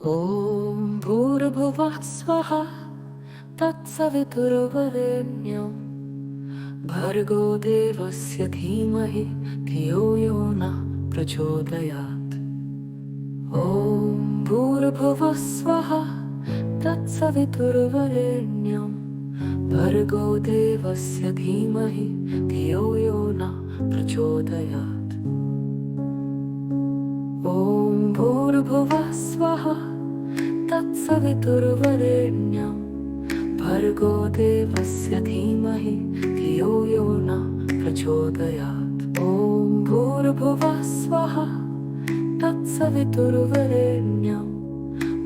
ॐ भूर्भुवः स्वः तत्सवितुर्वरेण्यं भर्गो देवस्य धीमहि धियो यो नः प्रचोदयात्। ॐ भूर्भुवः स्वः तत्सवितुर्वरेण्यं भर्गो देवस्य धीमहि धियो यो नः प्रचोदयात्। ॐ भूर्भुवः स्वः तत्सवितुर्वरेण्यं भर्गो देवस्य धीमहि धियो यो नः प्रचोदयात्। ॐ भूर्भुवः स्वः तत्सवितुर्वरेण्यं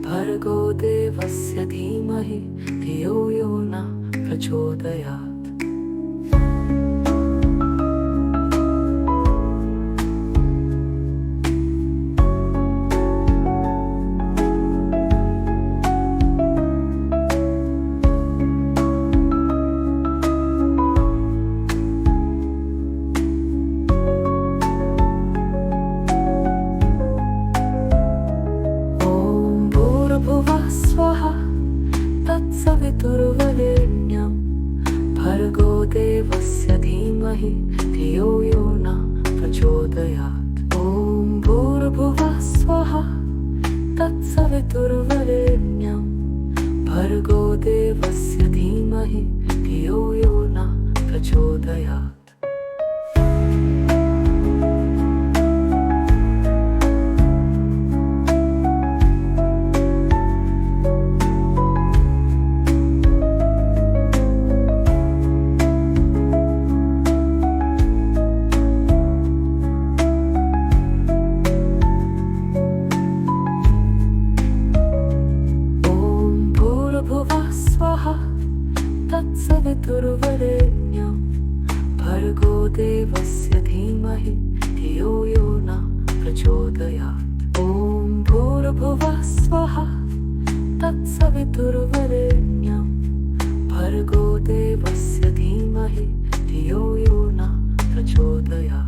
भर्गो देवस्य धीमहि धियो यो नः प्रचोदयात्। तत्सवितुर्वरेण्यं भर्गो देवस्य धीमहि धियो यो नः प्रचोदयात्। ॐ भूर्भुवः स्वः तत्सवितुर्वरेण्यं भर्गो देवस्य धीमहि धियो यो नः प्रचोदयात्। तत्सवितुर्वरेण्यं भर्गो देवस्य धीमहि धियो यो नः प्रचोदयात्। ॐ भूर्भुवः स्वः तत्सवितुर्वरेण्यं भर्गो देवस्य धीमहि धियो यो नः प्रचोदयात्।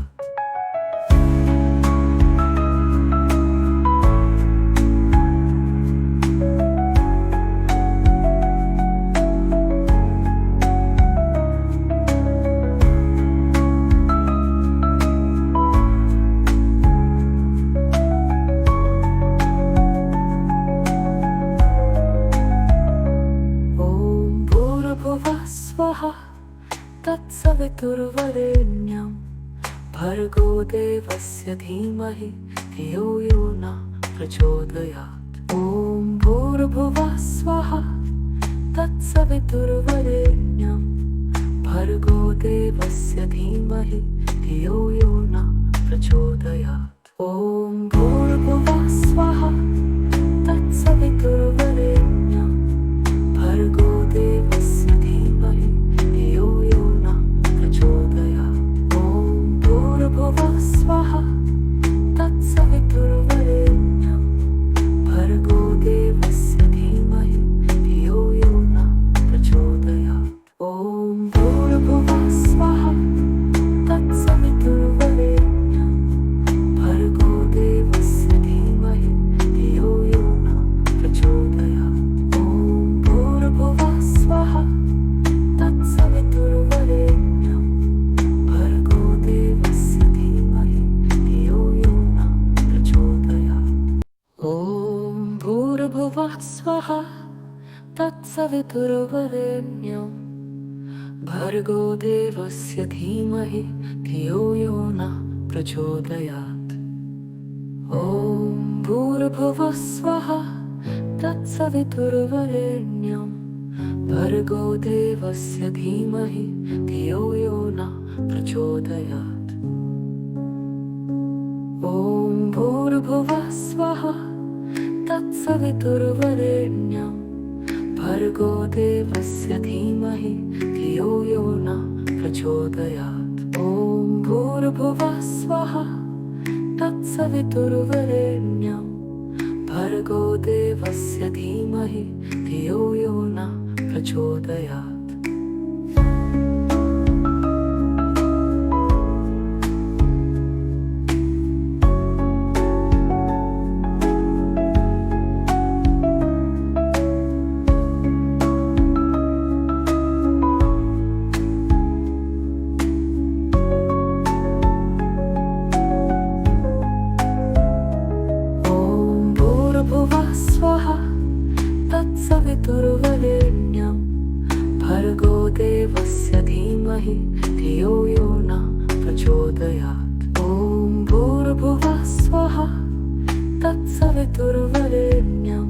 तत्सवितुर्वरेण्यं भर्गो देवस्य धीमहि धियो यो नः प्रचोदयात्। ॐ भूर्भुवः स्वः तत्सवितुर्वरेण्यं भर्गो देवस्य धीमहि धियो यो नः प्रचोदयात्। ॐ भूर्भुवः स्वः तत्सवितुर्वरेण्यं भर्गो देवस्य धीमहि धियो यो नः प्रचोदयात्। ॐ भूर्भुवः स्वः तत्सवितुर्वरेण्यं भर्गो देवस्य धीमहि धियो यो नः प्रचोदयात्। ॐ भूर्भुवः स्वः तत्सवितुर्वरेण्यं भर्गो देवस्य धीमहि धियो यो नः प्रचोदयात्। ॐ भूर्भुवः स्वः तत्सवितुर्वरेण्यं भर्गो देवस्य धीमहि धियो यो नः प्रचोदयात्। ॐ भूर्भुवः स्वः तत्सवितुर्वरेण्यं भर्गो देवस्य धीमहि धियो यो नः प्रचोदयात्। ॐ भूर्भुवः स्वः तत्सवितुर्वरेण्यं भर्गो देवस्य धीमहि धियो यो नः प्रचोदयात्। ॐ भूर्भुवः स्वः तत्सवितुर्वरेण्यं भर्गो देवस्य धीमहि धियो यो नः प्रचोदयात्। ॐ भूर्भुवः स्वः तत्सवितुर्वरेण्यं भर्गो देवस्य धीमहि धियो यो नः प्रचोदयात्। तत्सवितुर्वरेण्यं भर्गो देवस्य धीमहि धियो यो न प्रचोदयात्। ॐ भूर्भुवः स्वः तत्सवितुर्वरेण्यं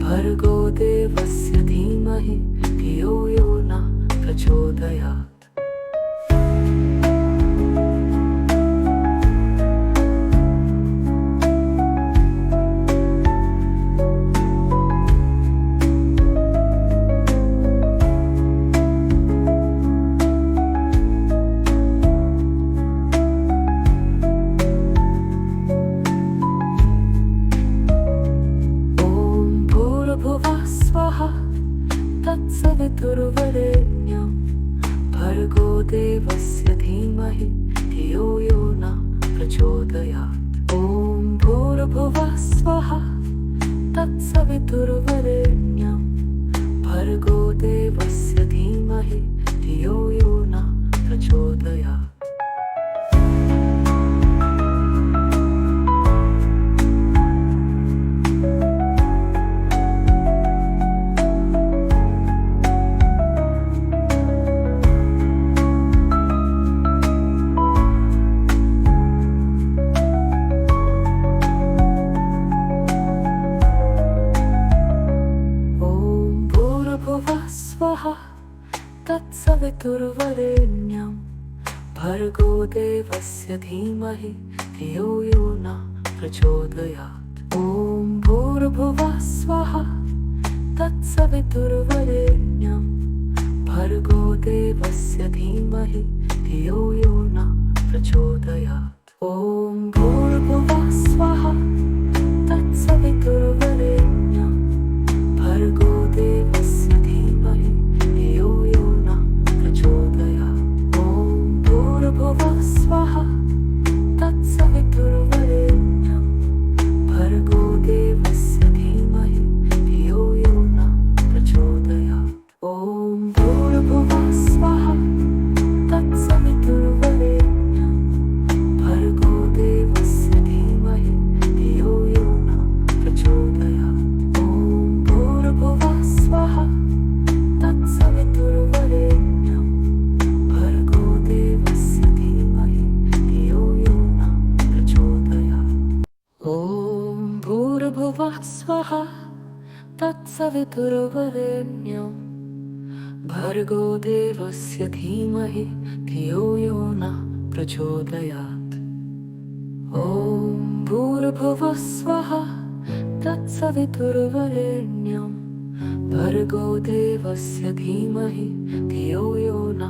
भर्गो देवस्य धीमहि धियो यो न प्रचोदयात्। तत्सवितुर्वरेण्यं भर्गो देवस्य धीमहि धियो यो न प्रचोदयात्। ॐ भूर्भुवः स्वः तत्सवितुर्वरेण्यं भर्गो देवस्य धीमहि धियो यो न प्रचोदयात्। तत्सवितुर्वरेण्यं भर्गो देवस्य धीमहि धियो यो न प्रचोदयात्। ॐ भूर्भुवः स्वः तत्सवितुर्वरेण्यं भर्गो देवस्य धीमहि धियो यो न प्रचोदयात्। ॐ भूर्भुवः स्वः तत्सवितुर्वरेण्यं भर्गो देवस्य धीमहि धियो यो न प्रचोदयात्। ॐ भूर्भुवः स्वः तत्सवितुर्वरेण्यं भर्गो देवस्य धीमहि धियो यो न प्रचोदयात्। ॐ भूर्भुवः स्वः तत्सवितुर्वरेण्यं भर्गो देवस्य धीमहि धियो यो न प्रचोदयात्। ॐ भूर्भुवः स्वः तत्सवितुर्वरेण्यं भर्गो देवस्य धीमहि धियो यो न प्रचोदयात्। ॐ भूर्भुवः स्वः तत्सवितुर्वरेण्यं भर्गो देवस्य धीमहि धियो यो न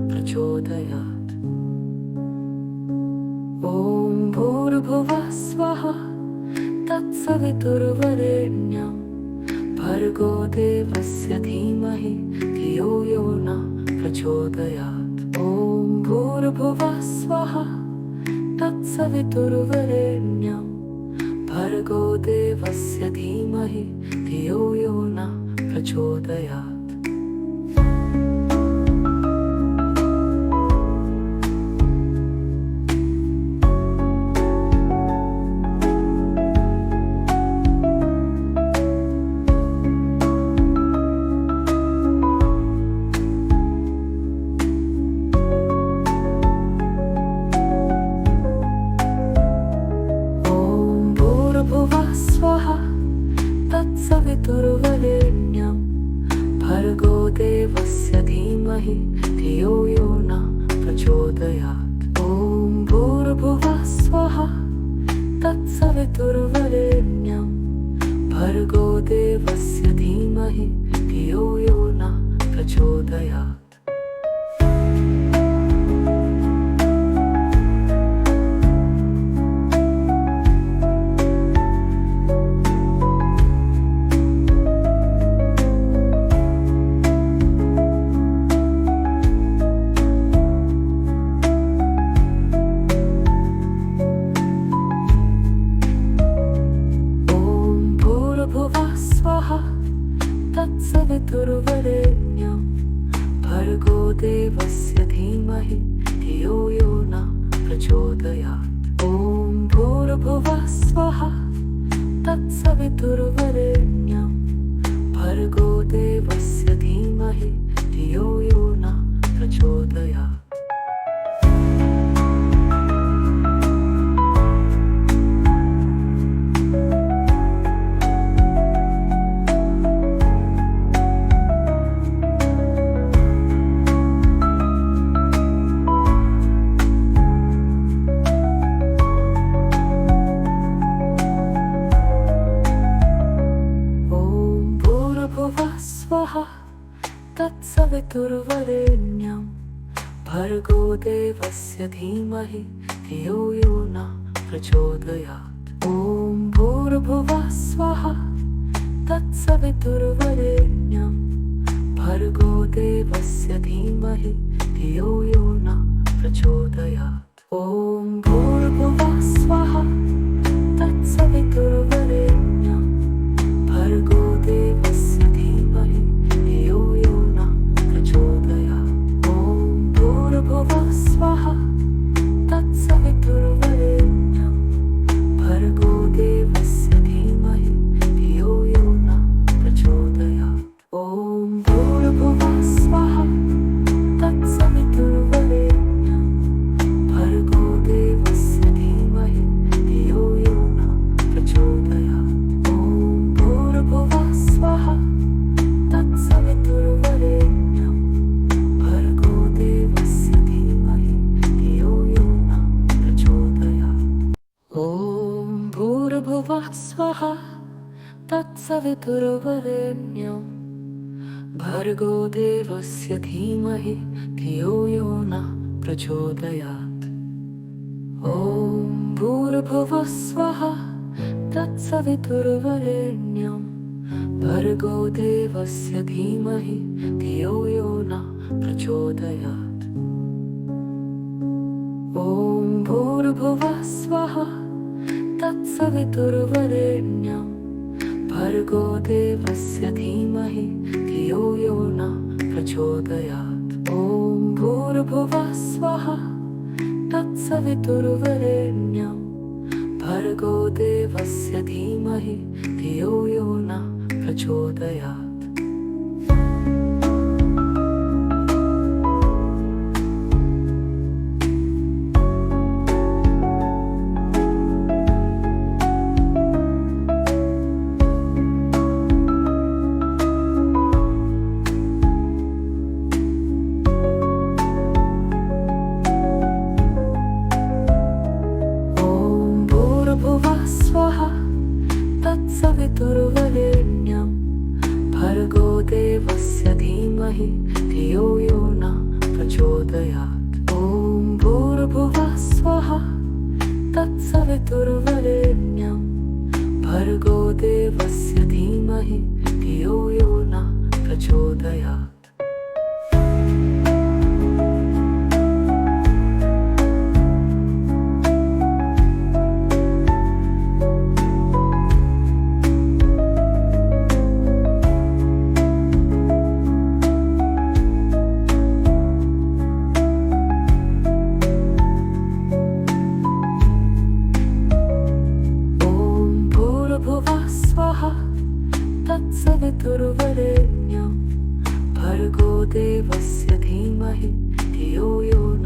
प्रचोदयात्। ॐ भूर्भुवः स्वः तत्सवितुर्वरेण्यं भर्गो देवस्य धीमहि धियो यो न प्रचोदयात्। ॐ भूर्भुवः स्वः तत्सवितुर्वरेण्यं भर्गो देवस्य धीमहि धियो यो न प्रचोदयात्। ॐ भूर्भुवः स्वः तत्सवितुर्वरेण्यं भर्गो देवस्य धीमहि धियो यो न प्रचोदयात्। तत्सवितुर्वरेण्यं भर्गो देवस्य धीमहि धियो यो न प्रचोदयात्। ॐ भूर्भुवः स्वः तत्सवितुर्वरेण्यं भर्गो देवस्य धीमहि धियो यो न प्रचोदयात्। तत्सवितुर्वरेण्यं भर्गो देवस्य धीमहि धियो यो न प्रचोदयात्। ॐ भूर्भुवः स्वः तत्सवितुर्वरेण्यं भर्गो देवस्य धीमहि धियो यो न प्रचोदयात्। स्वाहा तत्सवितुर्वरेण्यं भर्गो देवस्य धीमहि धियो यो न प्रचोदयात्। ॐ भूर्भुवः स्वाहा तत्सवितुर्वरेण्यं भर्गो देवस्य धीमहि धियो यो न प्रचोदयात्। ॐ भूर्भुवः स्वाहा तत्सवितुर्वरेण्यं भर्गो देवस्य धीमहि धियो यो न प्रचोदयात्। ॐ भूर्भुवः स्वाहा तत्सवितुर्वरेण्यं भर्गो देवस्य धीमहि धियो यो न प्रचोदयात्। ॐ भूर्भुवः स्वाहा तत्सवितुर्वरेण्यं भर्गो देवस्य धीमहि धियो यो न प्रचोदयात्। ॐ भूर्भुवः स्वाहा तत्सवितुर्वरेण्यं भर्गो देवस्य धीमहि धियो यो न प्रचोदयात्। ॐ भूर्भुवः स्वाहा तत्सवितुर्वरेण्यं भर्गो देवस्य धीमहि धियो यो न प्रचोदयात्। ॐ भूर्भुवः स्वाहा तत्सवितुर्वरेण्यं भर्गो देवस्य धीमहि धियो यो न प्रचोदयात्। ॐ भूर्भुवः स्वाहा तत्सवितुर्वरेण्यं भर्गो देवस्य धीमहि धियो यो न प्रचोदयात्। ॐ भूर्भुवः स्वाहा तत्सवितुर्वरेण्यं भर्गो देवस्य धीमहि धियो यो न प्रचोदयात्। स्वाहा तत्सवितुर्वरेण्यं भर्गो देवस्य धीमहि धियो यो न प्रचोदयात्। ॐ भूर्भुवः स्वाहा तत्सवितुर्वरेण्यं भर्गो देवस्य धीमहि धियो यो न प्रचोदयात्। तत्सवितुर्वरेण्यं भर्गो देवस्य धीमहि धियो यो न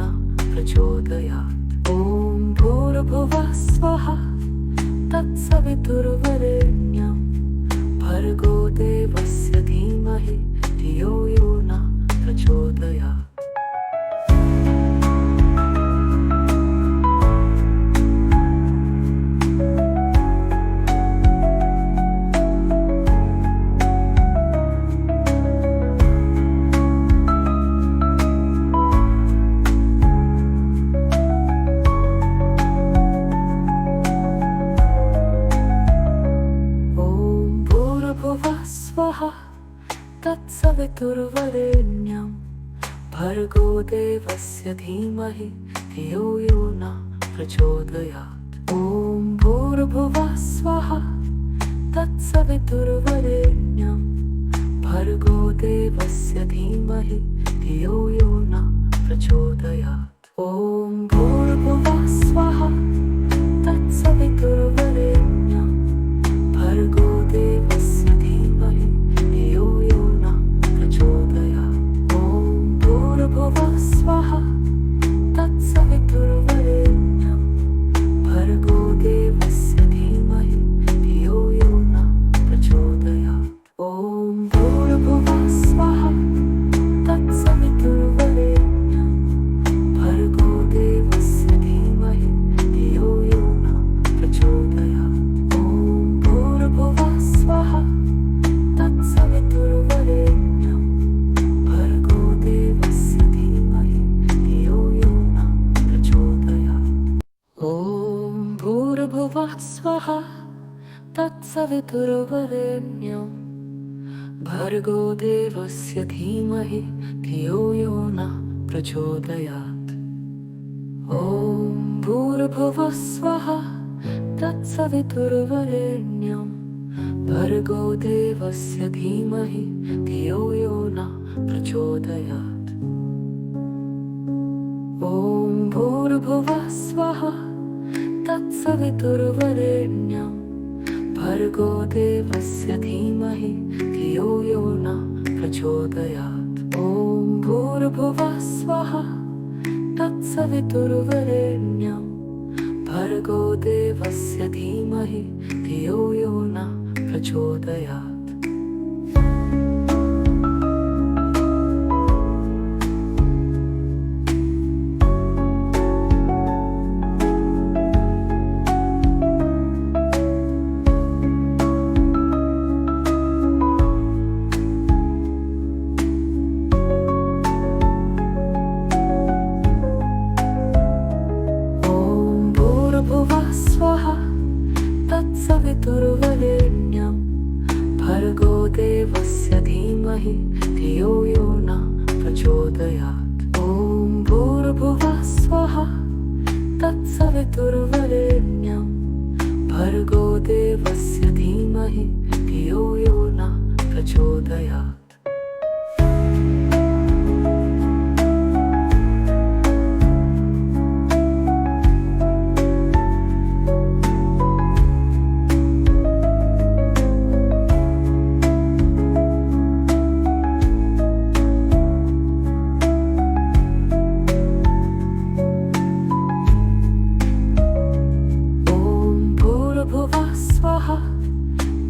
प्रचोदयात्। ॐ भूर्भुवः स्वाहा तत्सवितुर्वरेण्यं भर्गो देवस्य धीमहि धियो यो न प्रचोदयात्। स्वाहा तत्सवितुर्वरेण्यं भर्गो देवस्य धीमहि धियो यो न प्रचोदयात्। ॐ भूर्भुवः स्वाहा तत्सवितुर्वरेण्यं भर्गो देवस्य धीमहि धियो यो न प्रचोदयात्। ॐ भूर्भुवः स्वाहा तत्सवितुर्वरेण्यं भर्गो देवस्य धीमहि धियो यो न तत्सवितुर्वरेण्यं भर्गो देवस्य धीमहि धियो यो नः प्रचोदयात्। ॐ भूर्भुवः स्वः तत्सवितुर्वरेण्यं भर्गो देवस्य धीमहि धियो यो नः प्रचोदयात्। ॐ भूर्भुवः स्वः तत्सवितुर्वरेण्यं भर्गो देवस्य धीमहि धियो यो नः प्रचोदयात्। ॐ भूर्भुवः स्वः तत्सवितुर्वरेण्यं भर्गो देवस्य धीमहि धियो यो नः प्रचोदयात्। तत्सवितुर्वरेण्यं भर्गो देवस्य धीमहि धियो यो नः प्रचोदयात्। ॐ भूर्भुवः स्वः तत्सवितुर्वरेण्यं भर्गो देवस्य धीमहि धियो यो नः प्रचोदयात्।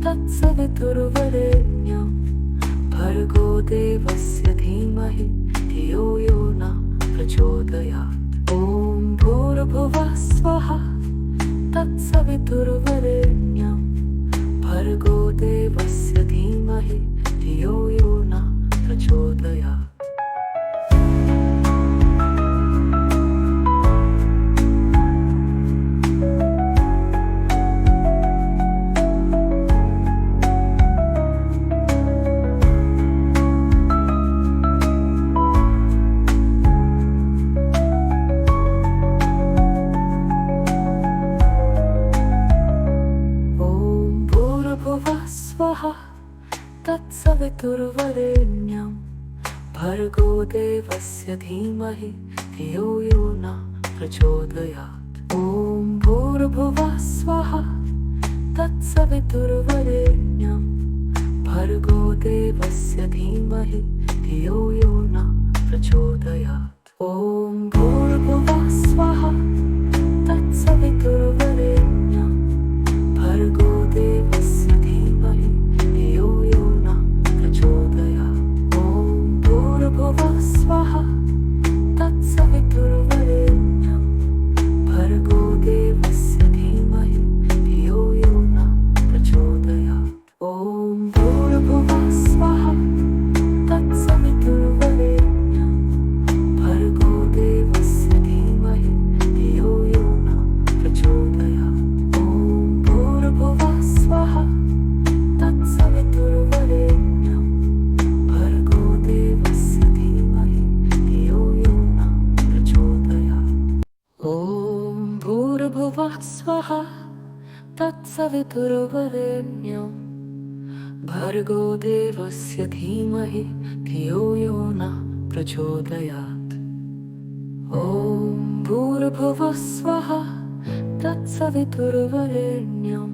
तत्सवितुर्वरेण्यं भर्गो देवस्य धीमहि धियो यो नः प्रचोदयात्। ॐ भूर्भुवः स्वः तत्सवितुर्वरेण्यं भर्गो देवस्य धीमहि धियो यो नः प्रचोदयात्। तत्सवितुर्वरेण्यं भर्गो देवस्य धीमहि धियो यो नः प्रचोदयात्। ॐ भूर्भुवः स्वः तत्सवितुर्वरेण्यं भर्गो देवस्य धीमहि धियो यो नः प्रचोदयात्। ॐ भूर्भुवः स्वः तत्सवितुर्वरेण्यं भर्गो देवस्य धीमहि धियो यो नः प्रचोदयात्। ॐ भूर्भुवः स्वः तत्सवितुर्वरेण्यं भर्गो देवस्य धीमहि धियो यो नः प्रचोदयात्। ॐ भूर्भुवः स्वः तत्सवितुर्वरेण्यं भर्गो देवस्य धीमहि धियो यो नः प्रचोदयात्। ॐ भूर्भुवः स्वः तत्सवितुर्वरेण्यं भर्गो देवस्य धीमहि धियो यो नः प्रचोदयात्। ॐ भूर्भुवः स्वः तत्सवितुर्वरेण्यं भर्गो देवस्य धीमहि धियो यो नः प्रचोदयात्। ॐ भूर्भुवः स्वः तत्सवितुर्वरेण्यं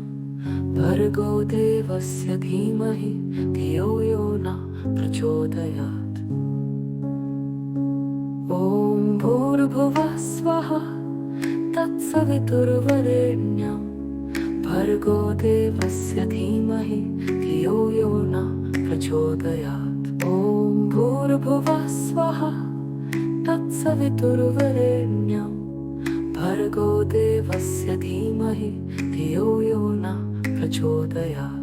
भर्गो देवस्य धीमहि धियो यो नः प्रचोदयात्। ॐ भूर्भुवः स्वः तत्सवितुर्वरेण्यं भर्गो देवस्य धीमहि धियो यो नः प्रचोदयात्। ॐ भूर्भुवः स्वः तत्सवितुर्वरेण्यं भर्गो देवस्य धीमहि धियो यो नः प्रचोदयात्।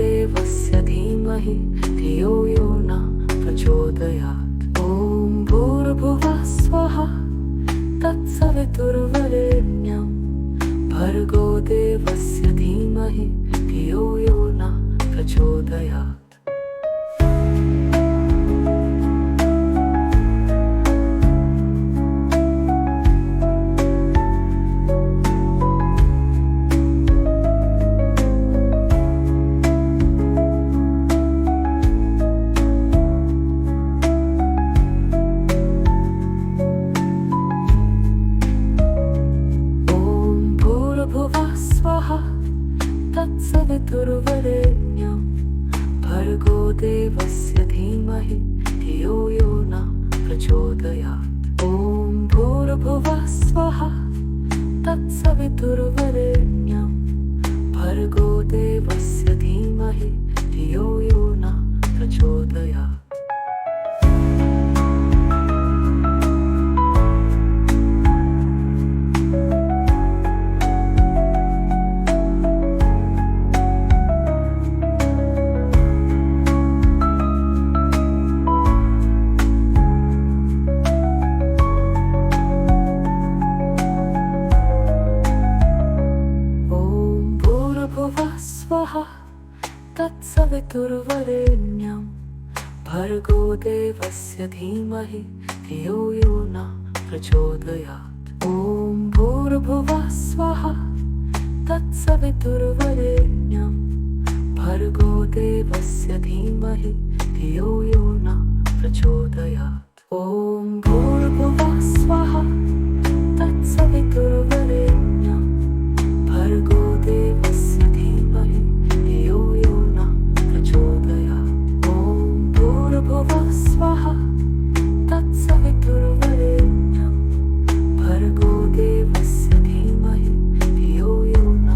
देवस्य धीमहि धियो यो न प्रचोदयात्। ॐ भूर्भुवः स्वः तत्सवितुर्वरेण्यं भर्गो देवस्य धीमहि धियो यो न प्रचोदयात्। तत्सवितुर्वरेण्यं भर्गो देवस्य धीमहि धियो यो न प्रचोदयात्। ॐ भूर्भुवः स्वः तत्सवितुर्वरेण्यं भर्गो देवस्य धीमहि धियो यो न प्रचोदयात्। तत्सवितुर्वरेण्यं भर्गो देवस्य धीमहि धियो यो न प्रचोदयात्। ॐ भूर्भुवः स्वः तत्सवितुर्वरेण्यं भर्गो देवस्य धीमहि धियो यो न प्रचोदयात्। ॐ भूर्भुवः स्वः तत्सवितुर्वरेण्यं भर्गो देवस्य धीमहि धियो यो न प्रचोदयात्। ॐ भूर्भुवः स्वः तत्सवितुर्वरेण्यं भर्गो देवस्य धीमहि धियो यो न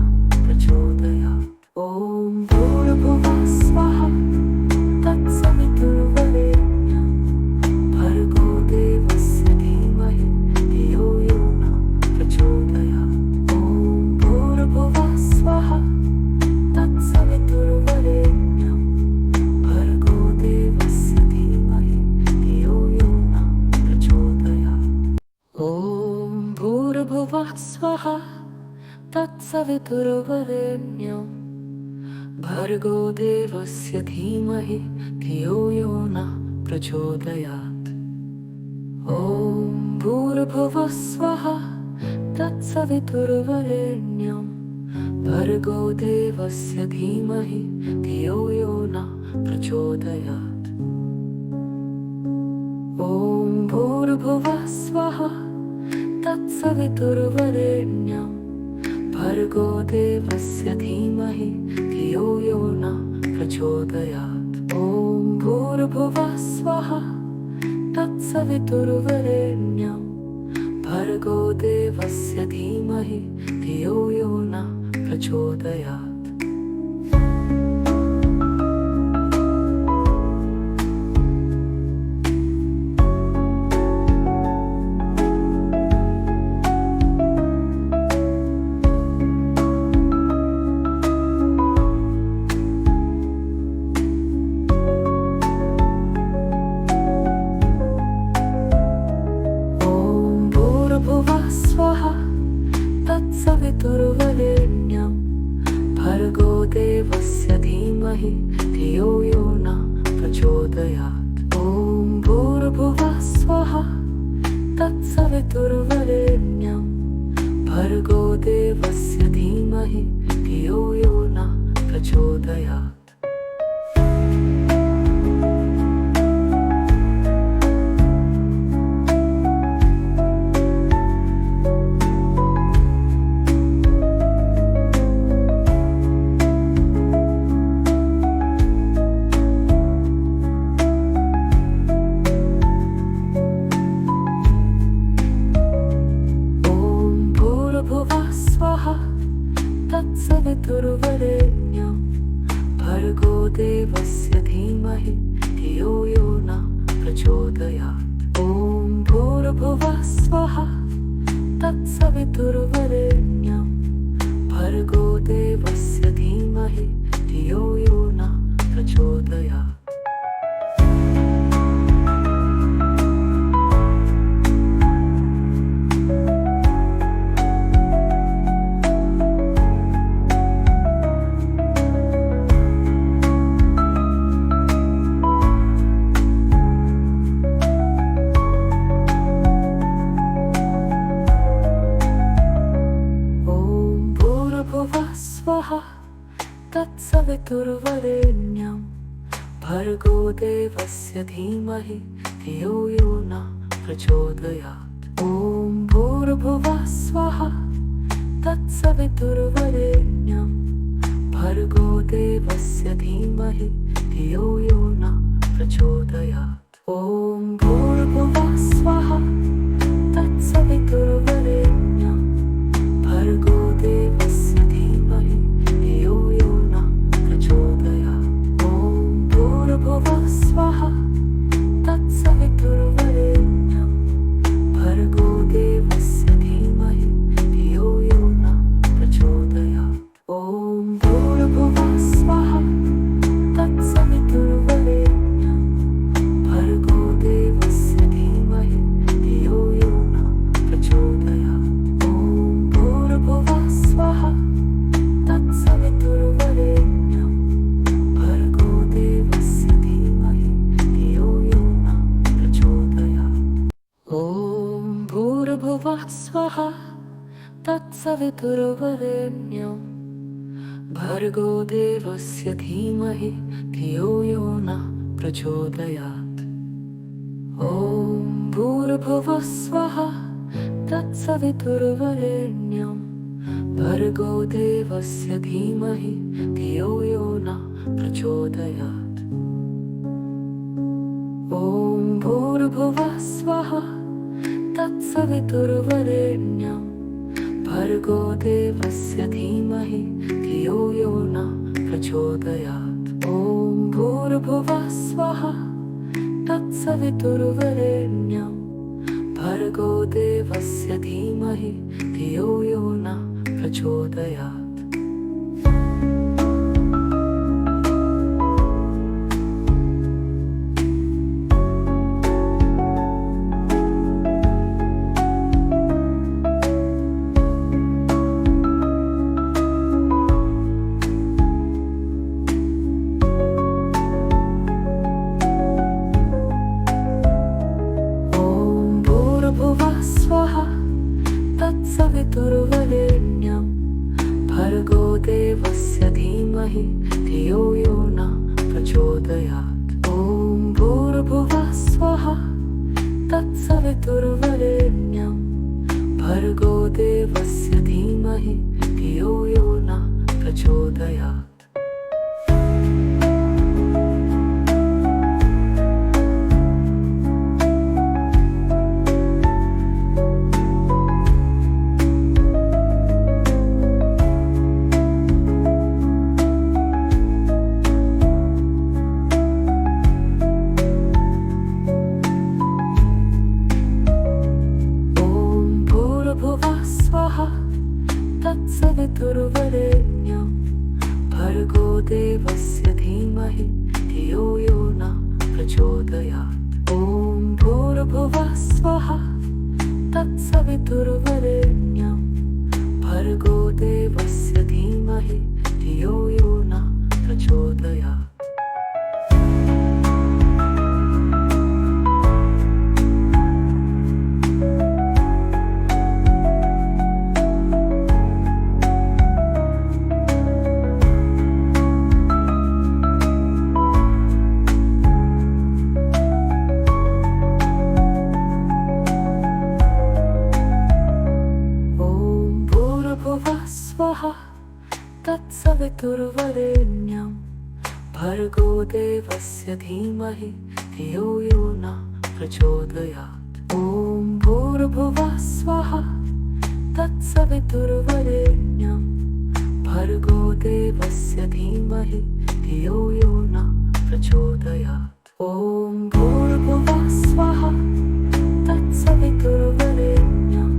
प्रचोदयात्। ॐ भूर्भुवः स्वः तत्सवितुर्वरेण्यं भर्गो देवस्य धीमहि धियो यो न प्रचोदयात्। ॐ भूर्भुवः स्वः तत्सवितुर्वरेण्यं भर्गो देवस्य धीमहि धियो यो न प्रचोदयात्। ॐ भूर्भुवः स्वः तत्सवितुर्वरेण्यं भर्गो देवस्य धीमहि धियो यो न प्रचोदयात्। ॐ भूर्भुवः स्वः तत्सवितुर्वरेण्यं भर्गो देवस्य धीमहि धियो यो न प्रचोदयात्। ॐ भूर्भुवः स्वः तत्सवितुर्वरेण्यं भर्गो देवस्य धीमहि धियो यो न प्रचोदयात्। ॐ भूर्भुवः स्वः तत्सवितुर्वरेण्यं भर्गो देवस्य धीमहि धियो यो न प्रचोदयात्। तत्सवितुर्वरेण्यं भर्गो देवस्य धीमहि धियो यो न प्रचोदयात्। ॐ भूर्भुवः स्वः तत्सवितुर्वरेण्यं भर्गो देवस्य धीमहि धियो यो न प्रचोदयात्। तत्सवितुर्वरेण्यं भर्गो देवस्य धीमहि धियो यो न प्रचोदयात्। ॐ भूर्भुवः स्वः तत्सवितुर्वरेण्यं भर्गो देवस्य धीमहि धियो यो न प्रचोदयात्। स्वाहा तत्सवितुर्वरेण्यं भर्गो देवस्य धीमहि धियो यो न प्रचोदयात्। ॐ भूर्भुवः स्वः तत्सवितुर्वरेण्यं भर्गो देवस्य धीमहि धियो यो न प्रचोदयात्। ॐ भूर्भुवः स्वः तत्सवितुर्वरेण्यं भर्गो देवस्य धीमहि धियो यो न प्रचोदयात्। ॐ भूर्भुवः स्वः तत्सवितुर्वरेण्यं भर्गो देवस्य धीमहि धियो यो न प्रचोदयात्। ॐ भूर्भुवः स्वः तत्सवितुर्वरेण्यं भर्गो देवस्य धीमहि धियो यो न प्रचोदयात्। ॐ भूर्भुवः स्वः तत्सवितुर्वरेण्यं भर्गो देवस्य धीमहि धियो यो न प्रचोदयात्। ॐ भूर्भुवः स्वः तत्सवितुर्वरेण्यं भर्गो देवस्य धीमहि धियो यो न प्रचोदयात्। ॐ भूर्भुवः स्वः तत्सवितुर्वरेण्यं भर्गो देवस्य धीमहि धियो यो न प्रचोदयात्। ॐ भूर्भुवः स्वः तत्सवितुर्वरेण्यं भर्गो देवस्य धीमहि धियो यो न प्रचोदयात्। ॐ भूर्भुवः स्वः तत्सवितुर्वरेण्यं भर्गो देवस्य धीमहि धियो यो न प्रचोदयात्। तत्सवितुर्वरेण्यं भर्गो देवस्य धीमहि धियो यो न प्रचोदयात्। ॐ भूर्भुवः स्वः तत्सवितुर्वरेण्यं भर्गो देवस्य धीमहि धियो यो न प्रचोदयात्। तत्सवितुर्वरेण्यं भर्गो देवस्य धीमहि धियो यो न प्रचोदयात्। ॐ भूर्भुवः स्वः तत्सवितुर्वरेण्यं भर्गो देवस्य धीमहि धियो यो न प्रचोदयात्। तत्सवितुर्वरेण्यं भर्गो देवस्य धीमहि धियो यो न प्रचोदयात्। ॐ भूर्भुवः स्वः तत्सवितुर्वरेण्यं भर्गो देवस्य धीमहि धियो यो न प्रचोदयात्। ॐ भूर्भुवः स्वः तत्सवितुर्वरेण्यं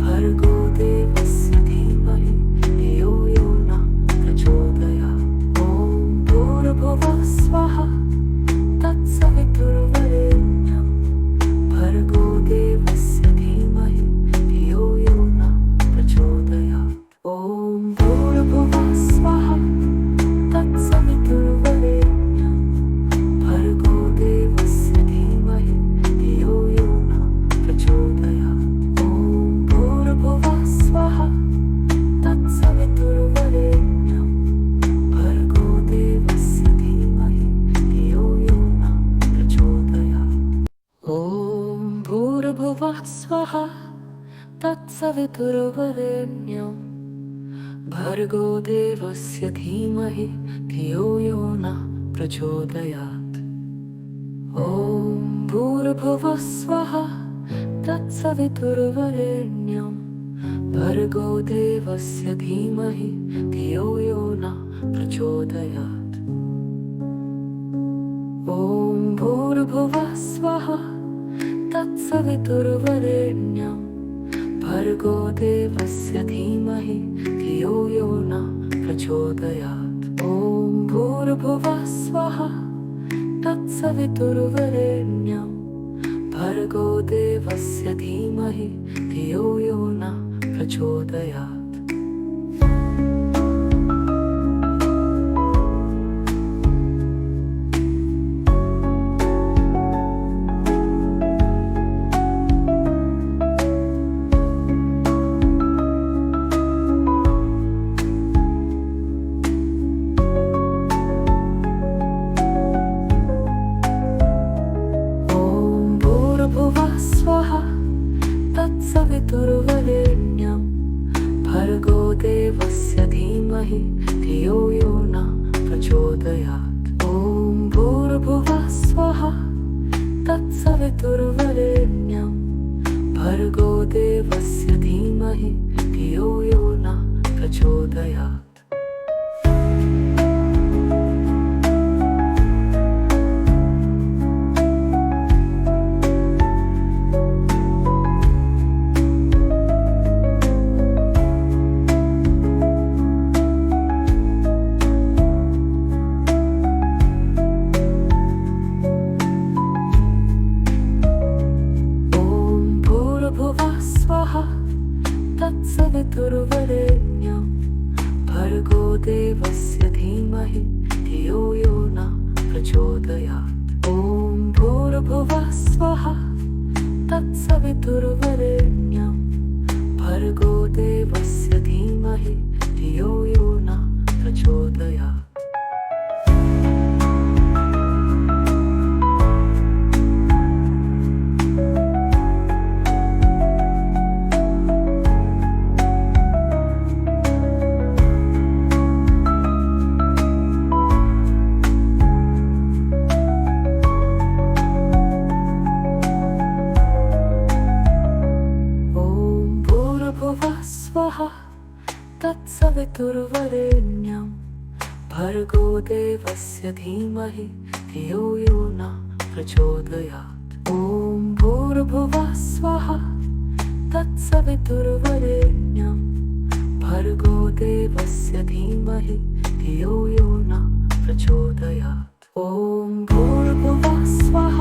भर्गो देवस्य धीमहि धियो यो न प्रचोदयात्। ॐ स्वहा तत्सवितुर्वरेण्यं भर्गो देवस्य धीमहि धियो यो नः प्रचोदयात्। ॐ भूर्भुवः स्वः तत्सवितुर्वरेण्यं भर्गो देवस्य धीमहि धियो यो नः प्रचोदयात्। ॐ भूर्भुवः स्वः तत्सवितुर्वरेण्यं भर्गो देवस्य धीमहि धियो यो नः प्रचोदयात्। ॐ भूर्भुवः स्वः तत्सवितुर्वरेण्यं भर्गो देवस्य धीमहि धियो यो नः प्रचोदयात्। तत्सवितुर्वरेण्यं भर्गो देवस्य धीमहि धियो यो नः प्रचोदयात्। ॐ भूर्भुवः स्वः तत्सवितुर्वरेण्यं भर्गो देवस्य धीमहि धियो यो नः प्रचोदयात्। तत्सवितुर्वरेण्यं भर्गो देवस्य धीमहि धियो यो नः प्रचोदयात्। ॐ भूर्भुवः स्वः तत्सवितुर्वरेण्यं भर्गो देवस्य धीमहि धियो यो नः प्रचोदयात्। तत्सवितुर्वरेण्यं भर्गो देवस्य धीमहि धियो यो नः प्रचोदयात्। ॐ भूर्भुवः स्वः तत्सवितुर्वरेण्यं भर्गो देवस्य धीमहि धियो यो नः प्रचोदयात्। ॐ भूर्भुवः स्वः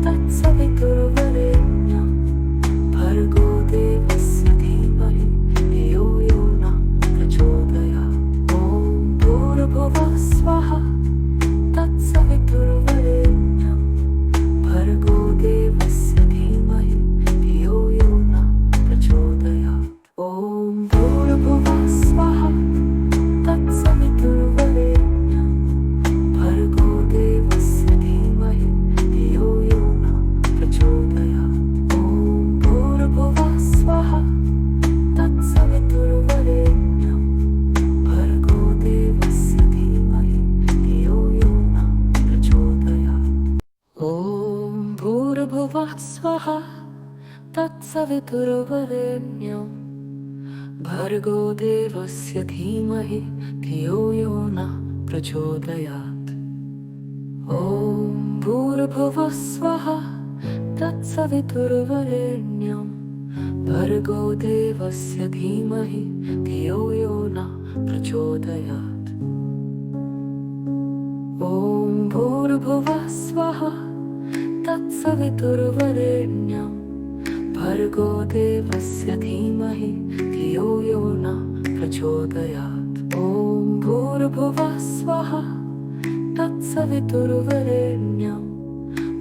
तत्सवितुर्वरेण्यं भर्गो देवस्य धीमहि धियो यो नः प्रचोदयात्। ॐ भूर्भुवः स्वः तत्सवितुर्वरेण्यं भर्गो देवस्य धीमहि धियो यो नः प्रचोदयात्। ॐ भूर्भुवः स्वः तत्सवितुर्वरेण्यं भर्गो देवस्य धीमहि धियो यो नः प्रचोदयात्। ॐ भूर्भुवः स्वः तत्सवितुर्वरेण्यं भर्गो देवस्य धीमहि धियो यो नः प्रचोदयात्। ॐ भूर्भुवः स्वः तत्सवितुर्वरेण्यं भर्गो देवस्य धीमहि धियो यो नः प्रचोदयात्। ॐ भूर्भुवः स्वः तत्सवितुर्वरेण्यं भर्गो देवस्य धीमहि धियो यो नः प्रचोदयात्। ॐ भूर्भुवः स्वः तत्सवितुर्वरेण्यं भर्गो देवस्य धीमहि धियो यो नः प्रचोदयात्। ॐ भूर्भुवः स्वः तत्सवितुर्वरेण्यं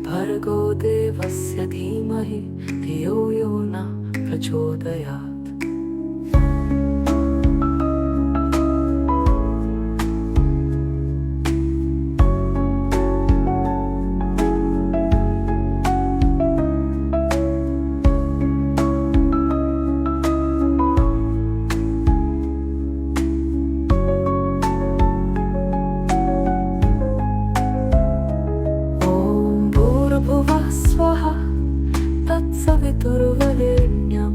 भर्गो देवस्य धीमहि धियो यो नः प्रचोदयात्। ॐ तत्सवितुर्वरेण्यं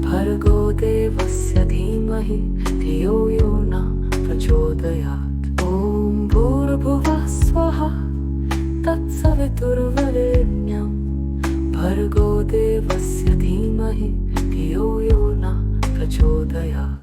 भर्गो देवस्य धीमहि धियो यो न प्रचोदयात्। ॐ भूर्भुवः स्वः तत्सवितुर्वरेण्यं भर्गो देवस्य धीमहि धियो यो न प्रचोदयात्।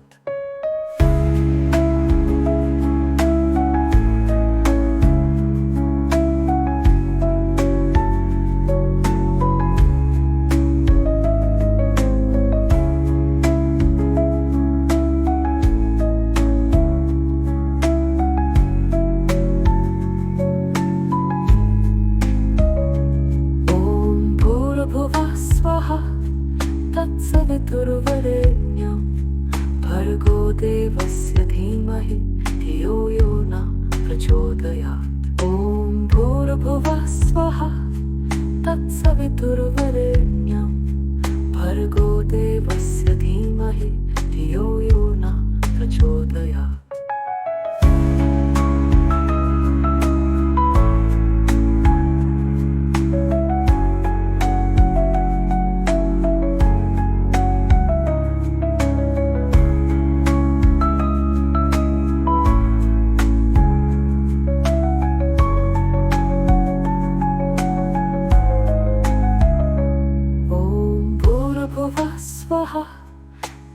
तत्सवितुर्वरेण्यं भर्गो देवस्य धीमहि धियो यो न प्रचोदयात्। ॐ भूर्भुवः स्वः तत्सवितुर्वरेण्यं भर्गो देवस्य धीमहि धियो यो न प्रचोदयात्।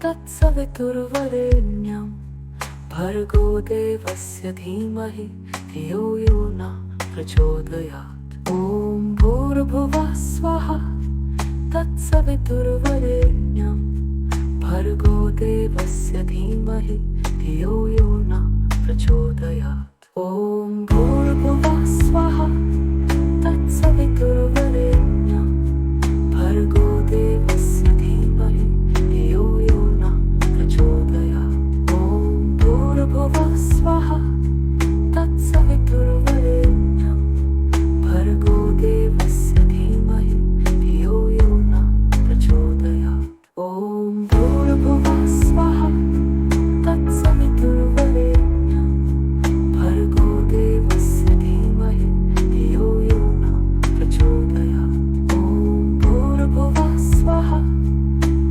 तत्सवितुर्वरेण्यं भर्गो देवस्य धीमहि धियो यो न प्रचोदयात्। ॐ भूर्भुवः स्वः तत्सवितुर्वरेण्यं भर्गो देवस्य धीमहि धियो यो न प्रचोदयात्। ॐ भूर्भुवः स्वः तत्सवितुर्वरेण्यं भर्गो देवस्य धीमहि धियो यो न प्रचोदयात्। ॐ भूर्भुवः स्वः तत्सवितुर्वरेण्यं भर्गो देवस्य धीमहि धियो यो न प्रचोदयात्। ॐ भूर्भुवः स्वः तत्सवितुर्वरेण्यं भर्गो देवस्य धीमहि धियो यो न प्रचोदयात्। ॐ भूर्भुवः स्वः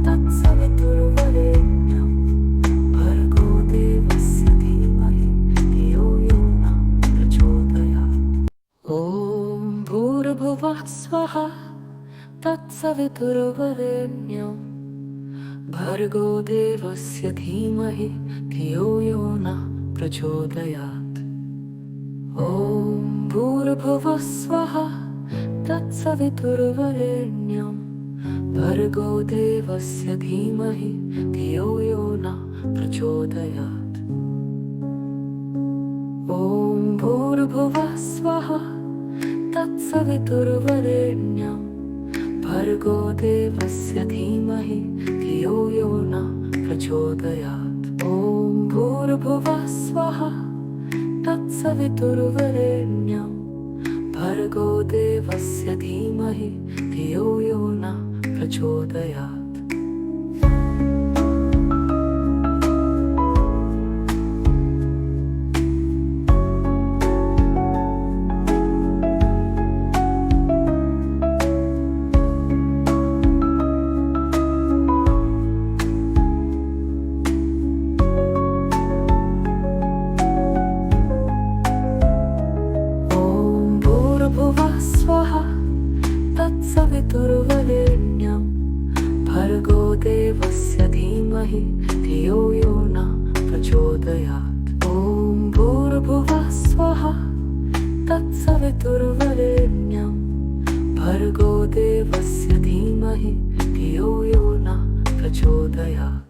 तत्सवितुर्वरेण्यं भर्गो देवस्य धीमहि धियो यो न प्रचोदयात्। ॐ भूर्भुवः स्वः तत्सवितुर्वरेण्यं भर्गो देवस्य धीमहि धियो यो न प्रचोदयात्। ॐ भूर्भुवः स्वः तत्सवितुर्वरेण्यं भर्गो देवस्य धीमहि धियो यो न प्रचोदयात्। ॐ भूर्भुवः स्वः तत्सवितुर्वरेण्यं भर्गो देवस्य धीमहि धियो यो न प्रचोदयात्। ॐ भूर्भुवः स्वः तत्सवितुर्वरेण्यं भर्गो देवस्य धीमहि धियो यो न प्रचोदयात्। तत्सवितुर्वरेण्यं भर्गो देवस्य धीमहि धियो यो न प्रचोदयात्। ॐ भूर्भुवः स्वः तत्सवितुर्वरेण्यं भर्गो देवस्य धीमहि धियो यो न प्रचोदयात्।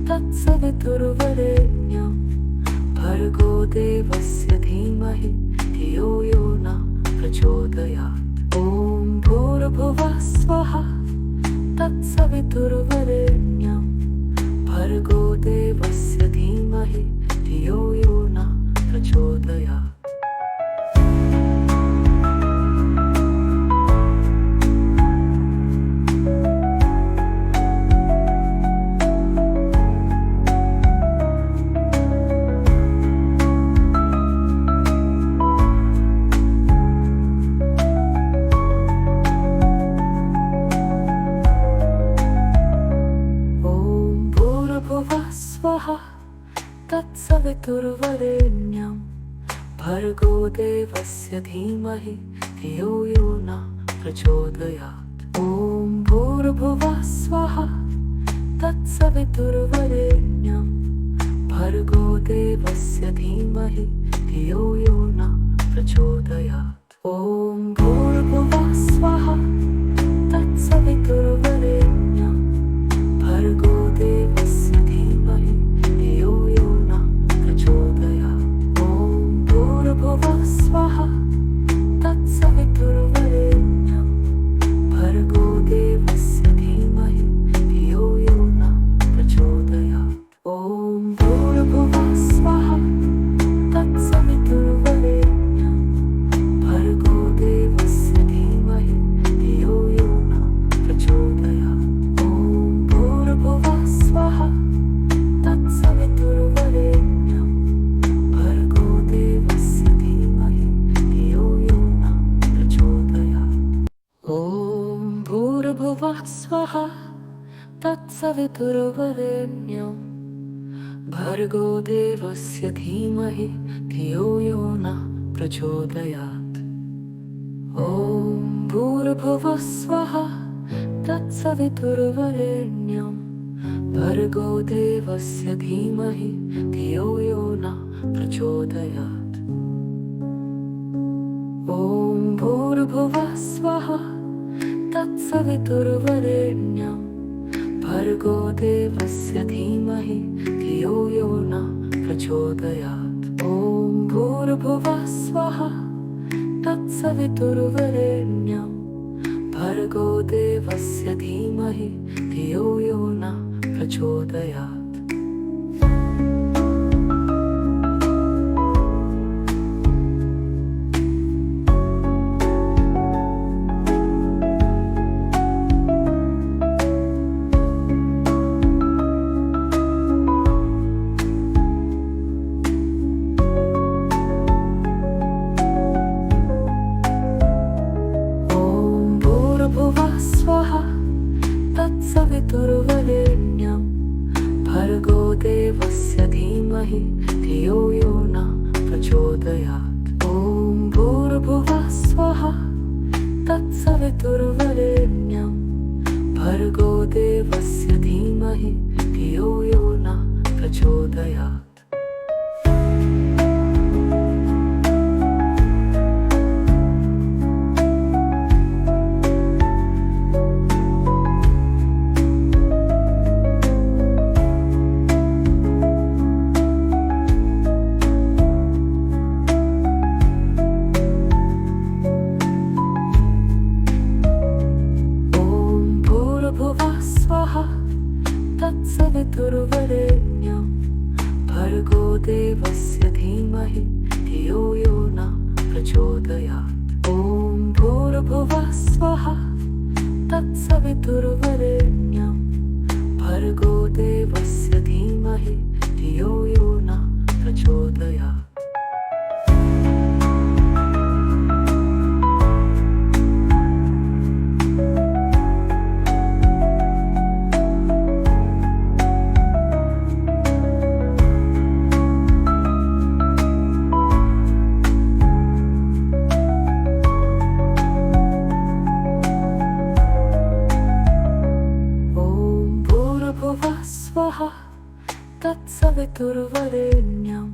तत्सवितुर्वरेण्यं भर्गो देवस्य धीमहि धियो यो न प्रचोदयात्। ॐ भूर्भुवः स्वः तत्सवितुर्वरेण्यं भर्गो भर्गो देवस्य धीमहि धियो यो न प्रचोदयात्। स्वाहा तत्सवितुर्वरेण्यं भर्गो देवस्य धीमहि धियो यो न प्रचोदयात्। ॐ भूर्भुवः स्वाहा तत्सवितुर्वरेण्यं भर्गो देवस्य धीमहि धियो यो न प्रचोदयात्। ॐ भूर्भुवः स्वाहा तत्सवितुर्वरेण्यं भर्गो देवस्य धीमहि धियो यो न प्रचोदयात्। ॐ भूर्भुवः स्वाहा तत्सवितुर्वरेण्यं भर्गो देवस्य धीमहि धियो यो न प्रचोदयात्। ॐ भूर्भुवः स्वाहा तत्सवितुर्वरेण्यं भर्गो देवस्य धीमहि धियो यो न प्रचोदयात्। ॐ भूर्भुवः स्वाहा तत्सवितुर्वरेण्यं भर्गो देवस्य धीमहि धियो यो न प्रचोदयात्। ॐ भूर्भुवः स्वाहा तत्सवितुर्वरेण्यं भर्गो देवस्य धीमहि धियो यो न प्रचोदयात्। ॐ भूर्भुवः स्वाहा तत्सवितुर्वरेण्यं भर्गो देवस्य धीमहि धियो यो न प्रचोदयात्। ॐ भूर्भुवः स्वाहा तत्सवितुर्वरेण्यं भर्गो देवस्य धीमहि धियो यो न प्रचोदयात्। ॐ भूर्भुवः स्वाहा तत्सवितुर्वरेण्यं भर्गो देवस्य धीमहि धियो यो न प्रचोदयात्। स्वाहा तत्सवितुर्वरेण्यं भर्गो देवस्य धीमहि धियो यो न प्रचोदयात्। ॐ भूर्भुवः स्वाहा तत्सवितुर्वरेण्यं भर्गो देवस्य धीमहि धियो यो न प्रचोदयात्। तत्सवितुर्वरेण्यं भर्गो देवस्य धीमहि धियो यो न प्रचोदयात्। ॐ भूर्भुवः स्वाहा तत्सवितुर्वरेण्यं भर्गो देवस्य धीमहि धियो यो न प्रचोदयात्। स्वाहा तत्सवितुर्वरेण्यं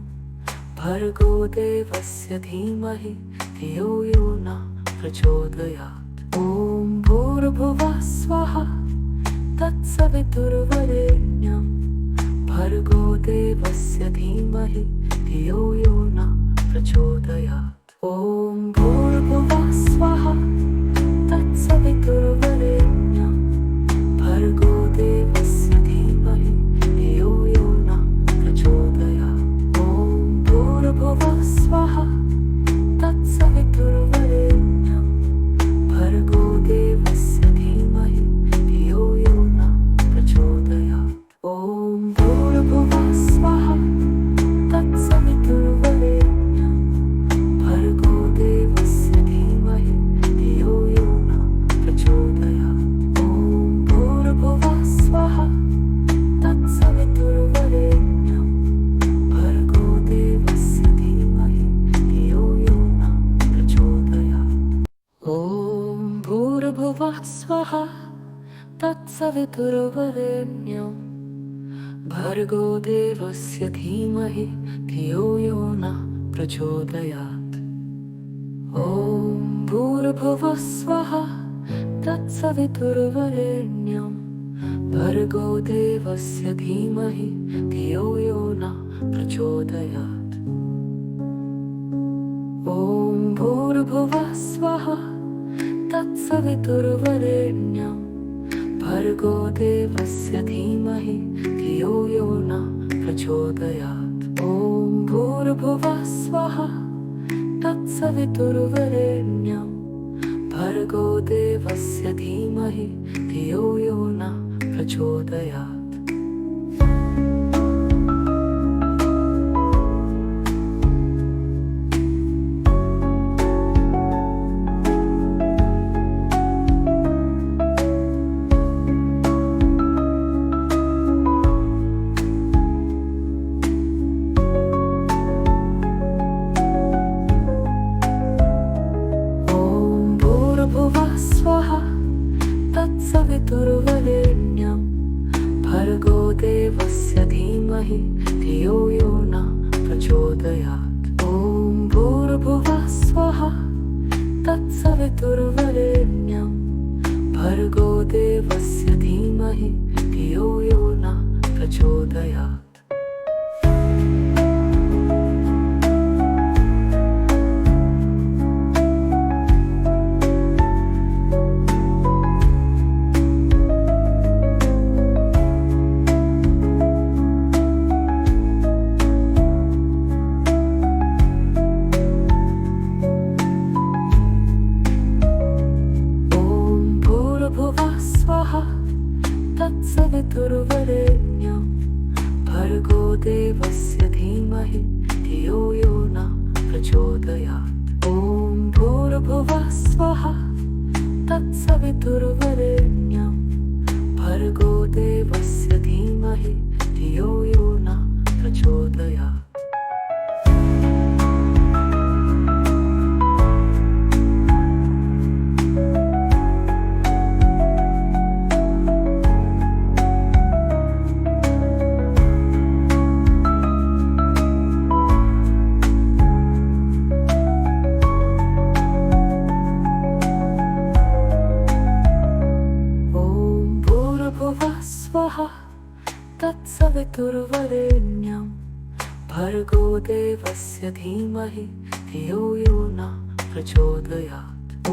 भर्गो देवस्य धीमहि धियो यो न प्रचोदयात्। ॐ भूर्भुवः स्वाहा तत्सवितुर्वरेण्यं भर्गो देवस्य धीमहि धियो यो न प्रचोदयात्। ॐ भूर्भुवः स्वाहा तत्सवितुर्वरेण्यं भर्गो देवस्य धीमहि धियो स्वः तत्सवितुर्वरेण्यं भर्गो देवस्य धीमहि धियो यो नः प्रचोदयात्। ॐ भूर्भुवः स्वः तत्सवितुर्वरेण्यं भर्गो देवस्य धीमहि धियो यो नः प्रचोदयात्। ॐ भूर्भुवः स्वः तत्सवितुर्वरेण्यं भर्गो देवस्य धीमहि धियो यो नः प्रचोदयात्। ॐ भूर्भुवः स्वः तत्सवितुर्वरेण्यं भर्गो देवस्य धीमहि धियो यो नः प्रचोदयात्। तत्सवितुर्वरेण्यं भर्गो देवस्य धीमहि धियो यो नः प्रचोदयात्। ॐ भूर्भुवः स्वः तत्सवितुर्वरेण्यं भर्गो देवस्य धीमहि धियो यो नः प्रचोदयात्। तत्सवितुर्वरेण्यं भर्गो देवस्य धीमहि धियो यो नः प्रचोदयात्। ॐ भूर्भुवः स्वः तत्सवितुर्वरेण्यं भर्गो देवस्य धीमहि धियो यो नः प्रचोदयात्। तत्सवितुर्वरेण्यं भर्गो देवस्य धीमहि धियो यो नः प्रचोदयात्। ॐ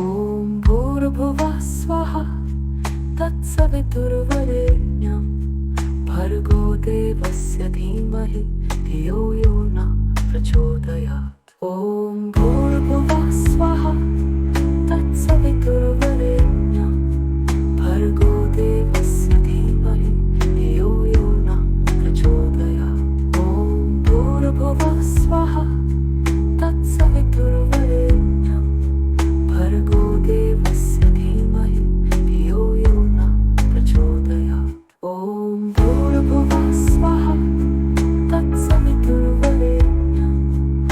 भूर्भुवः स्वः तत्सवितुर्वरेण्यं भर्गो देवस्य धीमहि धियो यो नः प्रचोदयात्। ॐ भूर्भुवः स्वः तत्सवितुर्वरेण्यं भर्गो देवस्य धीमहि धियो यो नः प्रचोदयात्। ॐ भूर्भुवः स्वः तत्सवितुर्वरेण्यं भर्गो देवस्य धीमहि धियो यो नः प्रचोदयात्। ॐ भूर्भुवः स्वः तत्सवितुर्वरेण्यं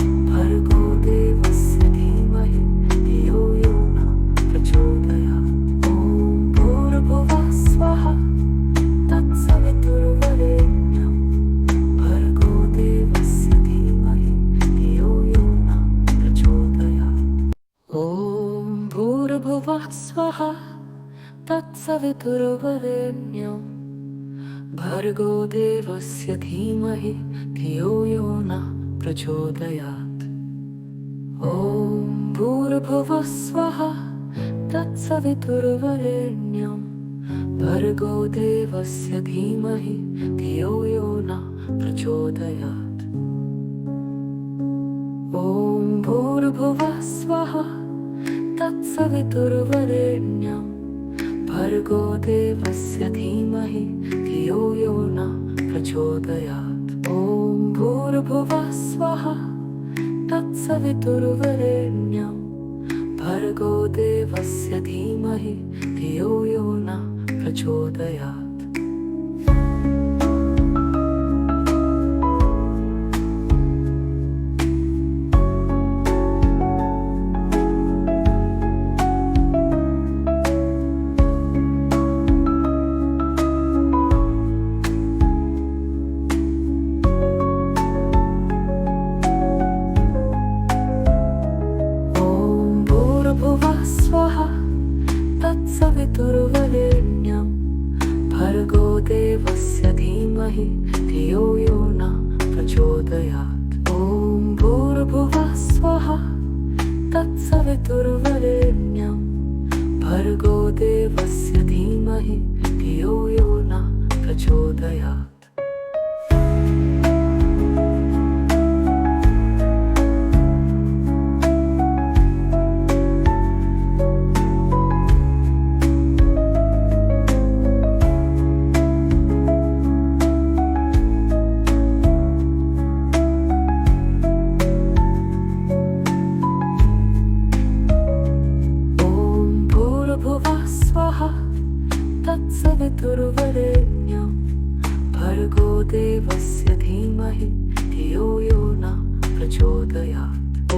भर्गो देवस्य धीमहि धियो यो नः प्रचोदयात्। ॐ भूर्भुवः स्वः तत्सवितुर्वरेण्यं भर्गो देवस्य धीमहि धियो यो नः प्रचोदयात्। ॐ भूर्भुवः स्वः तत्सवितुर्वरेण्यं भर्गो देवस्य धीमहि धियो यो नः प्रचोदयात्। ॐ भूर्भुवः स्वः तत्सवितुर्वरेण्यं भर्गो देवस्य धीमहि धियो यो नः प्रचोदयात्। ॐ भूर्भुवः स्वः तत्सवितुर्वरेण्यं भर्गो देवस्य धीमहि धियो यो नः प्रचोदयात्। ॐ भूर्भुवः स्वः तत्सवितुर्वरेण्यं भर्गो देवस्य धीमहि धियो यो नः प्रचोदयात्। ॐ भूर्भुवस्वः तत्सवितुर्वरेण्यं भर्गो देवस्य धीमहि धियो यो न प्रचोदयात्। ॐ भूर्भुवः स्वः तत्सवितुर्वरेण्यं भर्गो देवस्य धीमहि धियो यो न प्रचोदयात्। तत्सवितुर्वरेण्यं भर्गो देवस्य धीमहि धियो यो न प्रचोदयात्। ॐ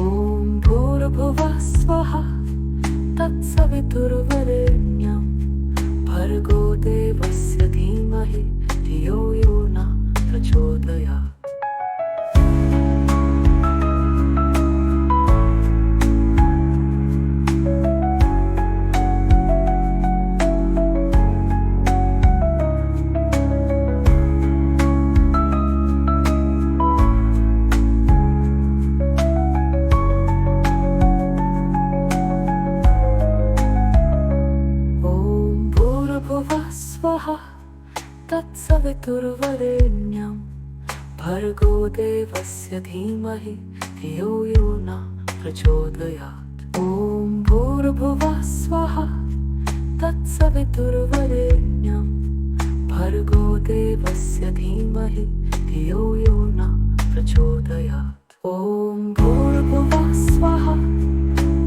भूर्भुवः स्वः तत्सवितुर्वरेण्यं भर्गो देवस्य धीमहि धियो यो न प्रचोदयात्। तत्सवितुर्वरेण्यं भर्गो देवस्य धीमहि धियो यो न प्रचोदयात्। ॐ भूर्भुवः स्वः तत्सवितुर्वरेण्यं भर्गो देवस्य धीमहि धियो यो न प्रचोदयात्। ॐ भूर्भुवः स्वः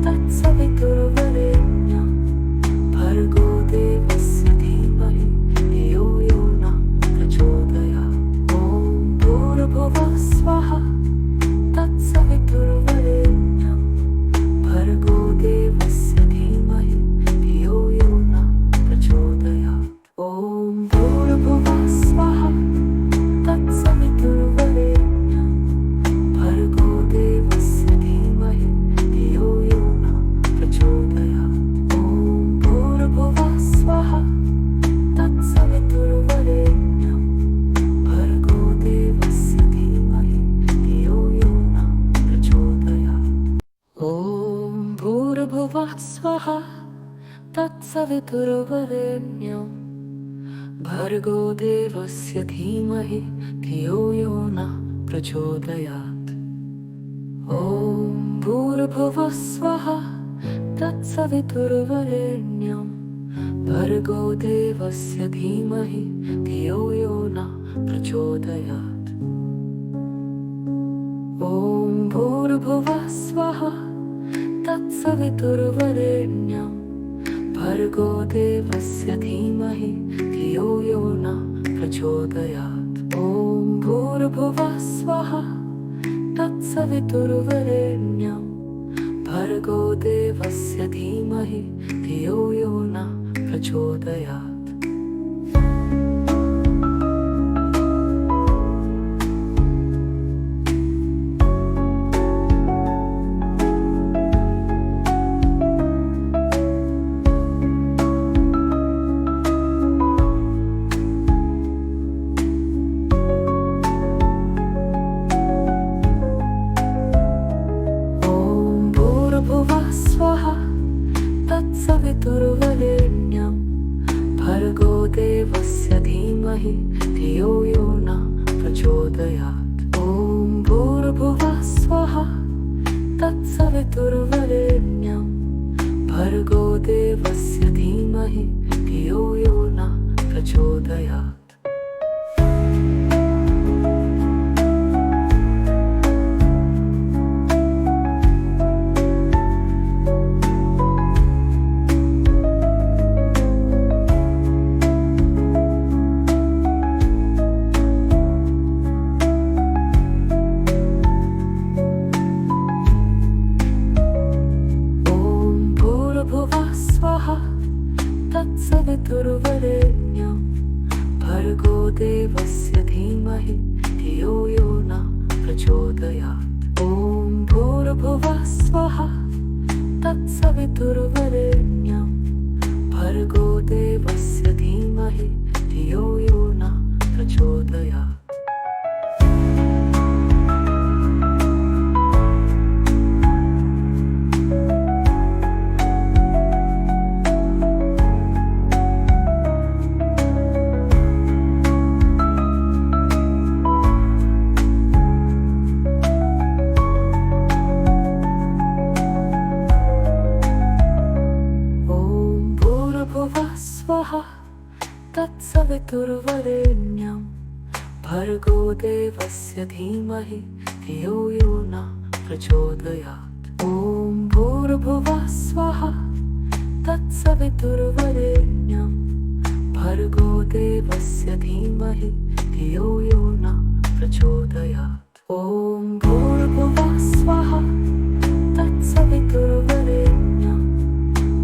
तत्सवितुर्वरेण्यं भर्गो देवस्य धीमहि धियो यो न प्रचोदयात्। ॐ भूर्भुवः स्वः तत्सवितुर्वरेण्यं भर्गो देवस्य धीमहि धियो यो न प्रचोदयात्। ॐ भूर्भुवः स्वः तत्सवितुर्वरेण्यं भर्गो देवस्य धीमहि धियो यो न प्रचोदयात्। ॐ भूर्भुवः स्वः तत्सवितुर्वरेण्यं भर्गो देवस्य धीमहि धियो यो न प्रचोदयात्। ॐ भूर्भुवः स्वः तत्सवितुर्वरेण्यं भर्गो देवस्य धीमहि धियो यो न प्रचोदयात्। ॐ भूर्भुवः स्वः तत्सवितुर्वरेण्यं भर्गो देवस्य धीमहि धियो यो न प्रचोदयात्। ॐ भूर्भुवः स्वः तत्सवितुर्वरेण्यं भर्गो देवस्य धीमहि धियो यो न प्रचोदयात्। ॐ भूर्भुवः स्वः तत्सवितुर्वरेण्यं भर्गो देवस्य धीमहि धियो यो न प्रचोदयात्। तत्सवितुर्वरेण्यं भर्गो देवस्य धीमहि धियो यो न प्रचोदयात्। ॐ भूर्भुवः स्वः तत्सवितुर्वरेण्यं भर्गो देवस्य धीमहि धियो यो न प्रचोदयात्। तत्सवितुर्वरेण्यं भर्गो देवस्य धीमहि धियो यो न प्रचोदयात्। ॐ भूर्भुवः स्वः तत्सवितुर्वरेण्यं भर्गो देवस्य धीमहि धियो यो न प्रचोदयात्। तत्सवितुर्वरेण्यं भर्गो देवस्य धीमहि धियो यो न प्रचोदयात्। ॐ भूर्भुवः स्वः तत्सवितुर्वरेण्यं भर्गो देवस्य धीमहि धियो यो न प्रचोदयात्। ॐ भूर्भुवः स्वः तत्सवितुर्वरेण्यं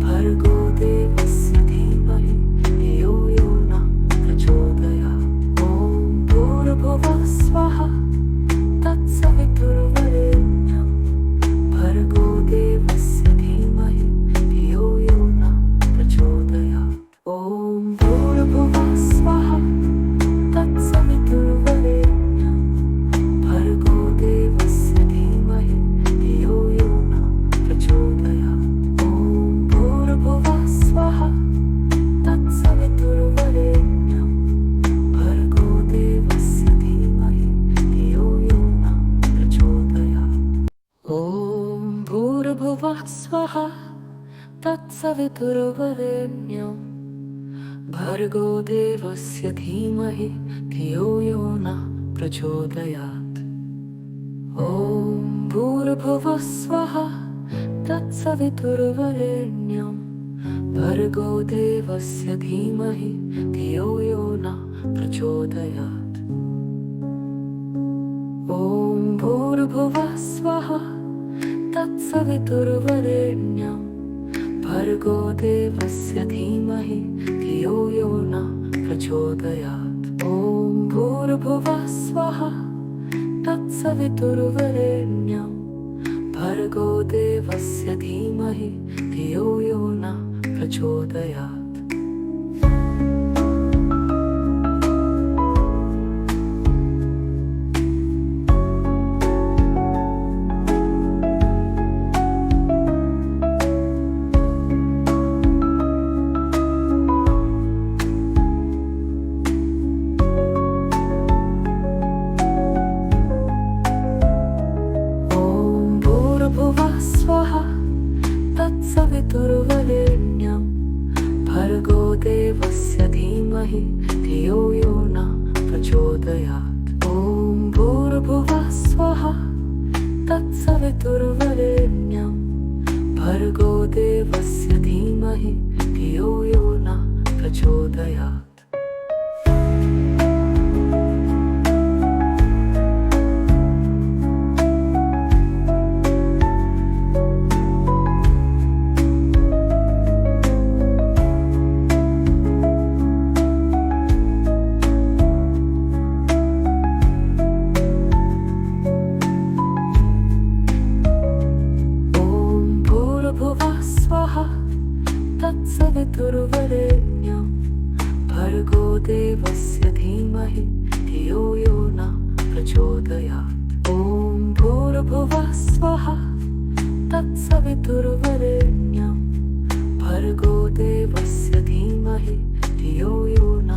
भर्गो देवस्य धीमहि धियो यो न प्रचोदयात्। ॐ भूर्भुवः स्वः तत्सवितुर्वरेण्यं भर्गो देवस्य धीमहि धियो यो न प्रचोदयात्। ॐ भूर्भुवः स्वः तत्सवितुर्वरेण्यं भर्गो देवस्य धीमहि धियो यो न प्रचोदयात्। ॐ भूर्भुवः स्वः तत्सवितुर्वरेण्यं भर्गो देवस्य धीमहि धियो यो न प्रचोदयात्। ॐ भूर्भुवः स्वः तत्सवितुर्वरेण्यं भर्गो देवस्य धीमहि धियो यो न प्रचोदयात्। ॐ भूर्भुवः स्वः तत्सवितुर्वरेण्यं भर्गो देवस्य धीमहि धियो यो न प्रचोदयात्। ॐ भूर्भुवः स्वः तत्सवितुर्वरेण्यं भर्गो देवस्य धीमहि धियो यो न प्रचोदयात्। ॐ भूर्भुवः स्वः तत्सवितुर्वरेण्यं भर्गो देवस्य धीमहि धियो यो न प्रचोदयात्। तत्सवितुर्वरेण्यं भर्गो देवस्य धीमहि धियो यो न प्रचोदयात्। ॐ भूर्भुवः स्वः तत्सवितुर्वरेण्यं भर्गो देवस्य धीमहि धियो यो न प्रचोदयात्। तत्सवितुर्वरेण्यं भर्गो देवस्य धीमहि धियो यो न प्रचोदयात्। ॐ भूर्भुवः स्वः तत्सवितुर्वरेण्यं भर्गो देवस्य धीमहि धियो यो न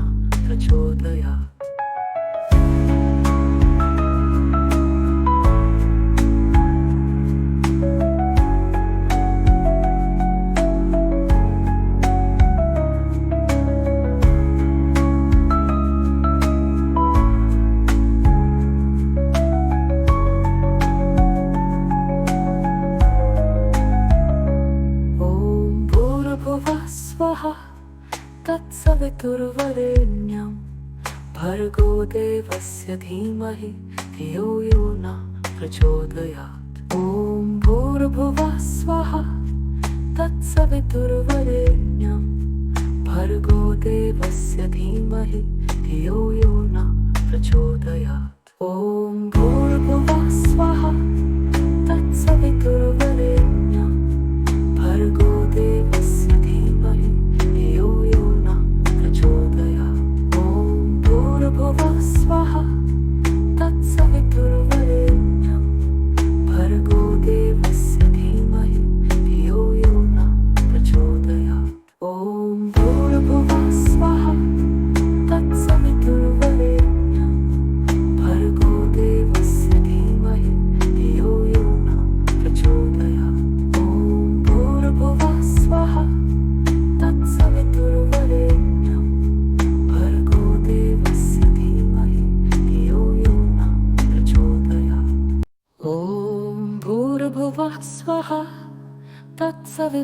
प्रचोदयात्। तत्सवितुर्वरेण्यं भर्गो देवस्य धीमहि धियो यो न प्रचोदयात्। ॐ भूर्भुवः स्वः तत्सवितुर्वरेण्यं भर्गो देवस्य धीमहि धियो यो न प्रचोदयात्। ॐ भूर्भुवः स्वः तत्सवितुर्वरेण्यं भर्गो देवस्य धीमहि धियो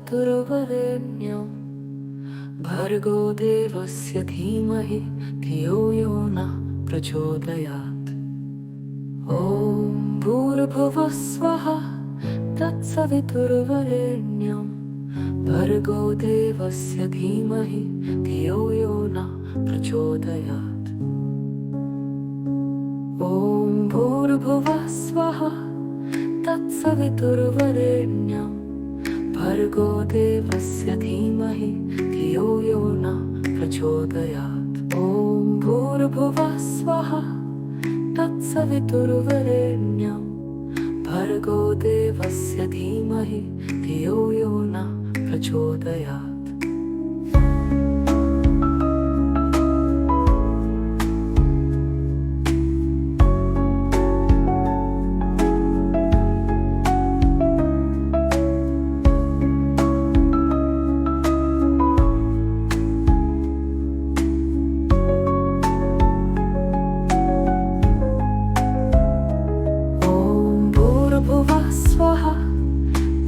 तत्सवितुर्वरेण्यं भर्गो देवस्य धीमहि धियो यो नः प्रचोदयात्। ॐ भूर्भुवः स्वः तत्सवितुर्वरेण्यं भर्गो देवस्य धीमहि धियो यो नः प्रचोदयात्। ॐ भूर्भुवः स्वः तत्सवितुर्वरेण्यं भर्गो देवस्य धीमहि धियो यो नः प्रचोदयात्। ॐ भूर्भुवः स्वः तत्सवितुर्वरेण्यं भर्गो देवस्य धीमहि धियो यो नः प्रचोदयात्।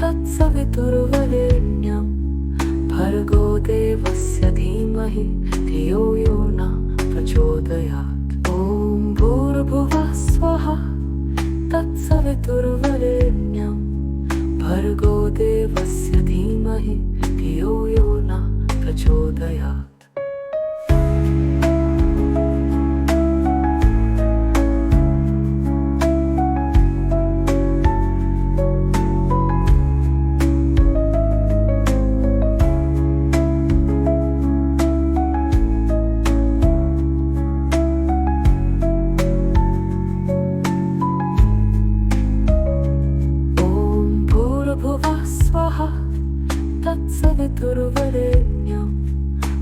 तत्सवितुर्वरेण्यं भर्गो देवस्य धीमहि धियो यो नः प्रचोदयात्। ॐ भूर्भुवः स्वः तत्सवितुर्वरेण्यं भर्गो देवस्य धीमहि धियो यो नः प्रचोदयात्। तत्सवितुर्वरेण्यं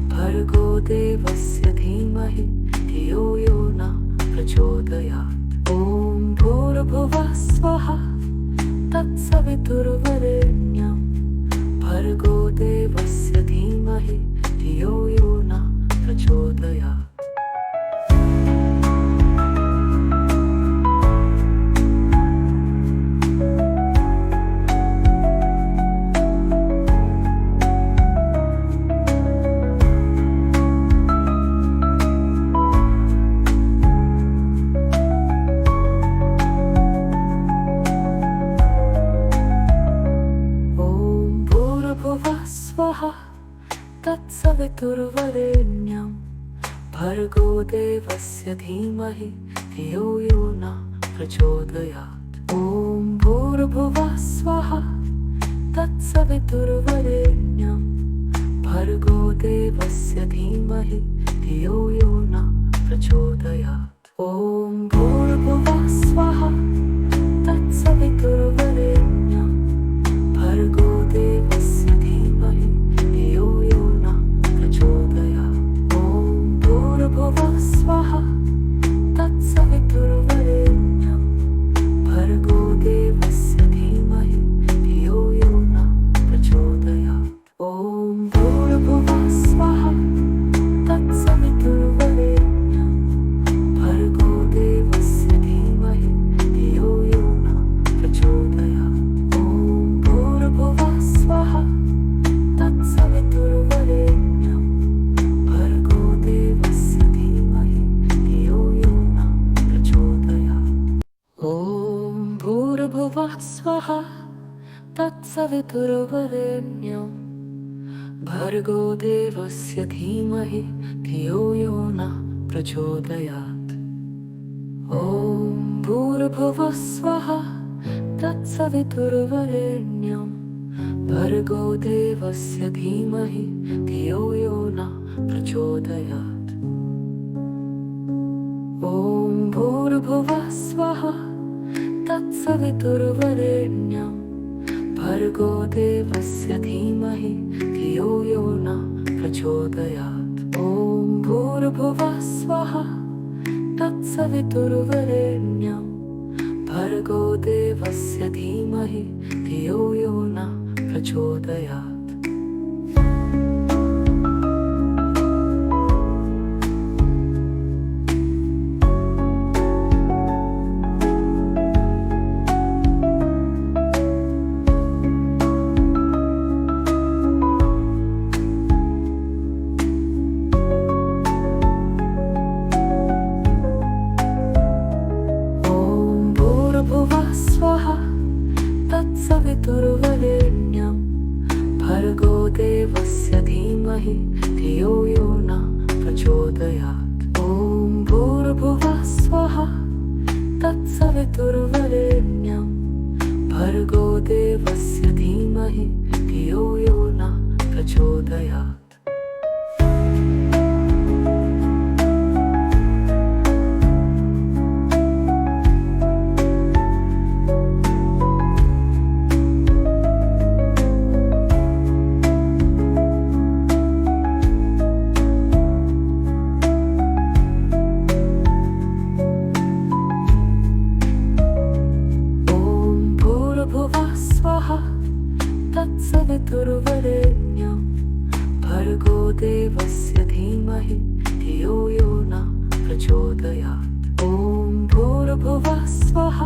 भर्गो देवस्य धीमहि धियो यो नः प्रचोदयात्। ॐ भूर्भुवः स्वः तत्सवितुर्वरेण्यं भर्गो देवस्य धीमहि धियो यो नः प्रचोदयात्। तत्सवितुर्वरेण्यं भर्गो देवस्य धीमहि धियो यो नः प्रचोदयात्। ॐ भूर्भुवः स्वः तत्सवितुर्वरेण्यं भर्गो देवस्य धीमहि धियो यो नः प्रचोदयात्। ॐ भूर्भुवः स्वः तत्सवितुर्वरेण्यं भर्गो देवस्य धीमहि धियो यो नः प्रचोदयात्। ॐ भूर्भुवः स्वः तत्सवितुर्वरेण्यं भर्गो देवस्य धीमहि धियो यो नः प्रचोदयात्। ॐ भूर्भुवः स्वः तत्सवितुर्वरेण्यं भर्गो देवस्य धीमहि धियो यो नः प्रचोदयात्। ॐ भूर्भुवः स्वः तत्सवितुर्वरेण्यं भर्गो देवस्य धीमहि धियो यो नः प्रचोदयात्। ॐ भूर्भुवः स्वः तत्सवितुर्वरेण्यं भर्गो देवस्य धीमहि धियो यो नः प्रचोदयात्। ॐ भूर्भुवः स्वः तत्सवितुर्वरेण्यं भर्गो देवस्य धीमहि धियो यो नः प्रचोदयात्। ॐ भूर्भुवः स्वः तत्सवितुर्वरेण्यं भर्गो देवस्य धीमहि धियो यो नः प्रचोदयात्। ॐ भूर्भुवः स्वः तत्सवितुर्वरेण्यं भर्गो देवस्य धीमहि धियो यो नः प्रचोदयात्। ॐ धीमहि धियो यो न प्रचोदयात्। ॐ भूर्भुवः स्वः तत्सवितुर्वरेण्यं भर्गो देवस्य धीमहि धियो यो न प्रचोदयात्। तत्सवितुर्वरेण्यं भर्गो देवस्य धीमहि धियो यो न प्रचोदयात्। ॐ भूर्भुवः स्वः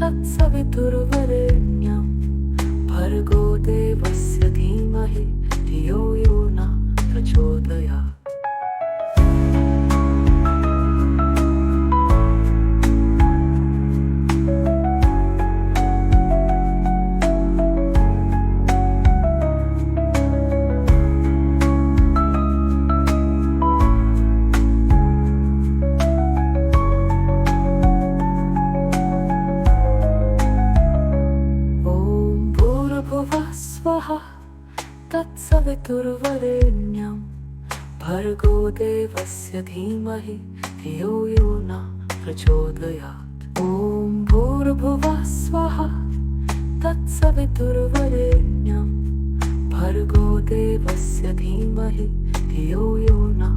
तत्सवितुर्वरेण्यं भर्गो देवस्य धीमहि धियो यो न प्रचोदयात्। तत्सवितुर्वरेण्यं भर्गो देवस्य धीमहि धियो यो न प्रचोदयात्। ॐ भूर्भुवः स्वः तत्सवितुर्वरेण्यं भर्गो देवस्य धीमहि धियो यो न